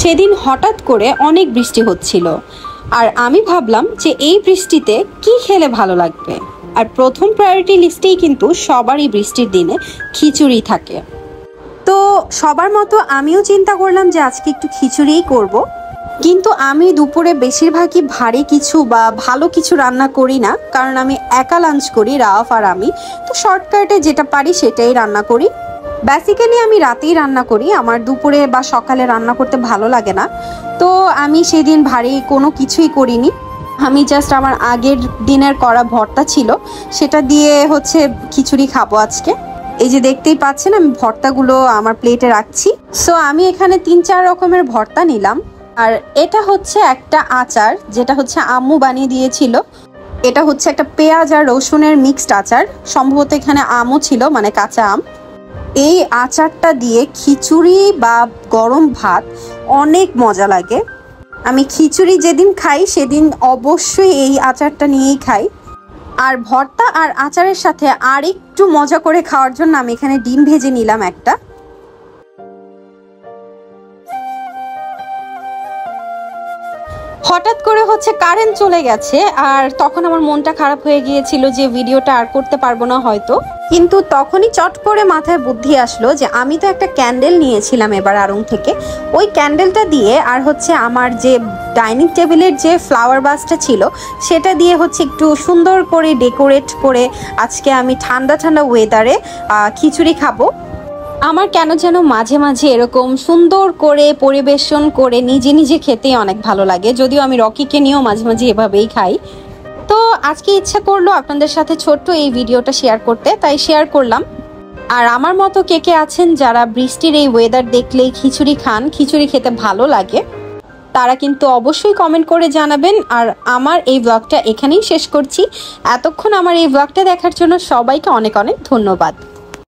সেদিন হঠাৎ করে অনেক বৃষ্টি হচ্ছিল, আর আমি ভাবলাম যে এই বৃষ্টিতে কি খেলে ভালো লাগবে। আর প্রথম প্রায়োরিটি লিস্টেই কিন্তু সবারই বৃষ্টির দিনে খিচুড়ি থাকে। তো সবার মতো আমিও চিন্তা করলাম যে আজকে একটু খিচুড়িই করব। কিন্তু আমি দুপুরে বেশিরভাগই ভারী কিছু বা ভালো কিছু রান্না করি না, কারণ আমি একা লাঞ্চ করি, রাফ আর আমি। তো শর্টকাটে যেটা পারি সেটাই রান্না করি। বেসিক্যালি আমি রাতেই রান্না করি, আমার দুপুরে বা সকালে রান্না করতে ভালো লাগে না। তো আমি সেদিন ভারী কোনো কিছুই করিনি, আমি জাস্ট আমার আগের দিনের করা ভর্তা ছিল সেটা দিয়ে খিচুড়ি খাবো আজকে। এই যে দেখতেই পাচ্ছেন আমি ভর্তাগুলো আমার প্লেটে রাখছি। সো আমি এখানে 3-4 রকমের ভর্তা নিলাম। আর এটা একটা আচার, যেটা আম্মু বানিয়ে দিয়েছিল। এটা একটা পেঁয়াজ আর রসুনের মিক্সড আচার, সম্ভবত এখানে আমও ছিল, মানে কাঁচা আম। এই আচারটা দিয়ে খিচুড়ি বা গরম ভাত অনেক মজা লাগে। আমি খিচুড়ি যেদিন খাই সেদিন অবশ্যই এই আচারটা নিয়েই খাই। আর ভর্তা আর আচারের সাথে আর একটু মজা করে খাওয়ার জন্য আমি এখানে ডিম ভেজে নিলাম একটা। হঠাৎ করে কারেন্ট চলে গেছে, আর তখন আমার মনটা খারাপ হয়ে গিয়েছিল যে ভিডিওটা আর করতে পারবো না হয়তো। কিন্তু তখনই চট করে মাথায় বুদ্ধি আসলো যে আমি তো একটা ক্যান্ডেল নিয়েছিলাম এবার আড়ং থেকে, ওই ক্যান্ডেলটা দিয়ে আর আমার যে ডাইনিং টেবিলের যে ফ্লাওয়ার বাসটা ছিল সেটা দিয়ে একটু সুন্দর করে ডেকোরেট করে আজকে আমি ঠান্ডা ঠান্ডা ওয়েদারে খিচুড়ি খাবো। আমার কেন যেন মাঝে মাঝে এরকম সুন্দর করে পরিবেশন করে নিজে নিজে খেতে অনেক ভালো লাগে, যদিও আমি রকিকে নিয়েও মাঝে মাঝে এভাবেই খাই। তো আজকে ইচ্ছা করলো আপনাদের সাথে ছোট্ট এই ভিডিওটা শেয়ার করতে, তাই শেয়ার করলাম। আর আমার মতো কে কে আছেন যারা বৃষ্টির এই ওয়েদার দেখলেই খিচুড়ি খান, খিচুড়ি খেতে ভালো লাগে, তারা কিন্তু অবশ্যই কমেন্ট করে জানাবেন। আর আমার এই ব্লগটা এখানেই শেষ করছি। এতক্ষণ আমার এই ব্লগটা দেখার জন্য সবাইকে অনেক অনেক ধন্যবাদ।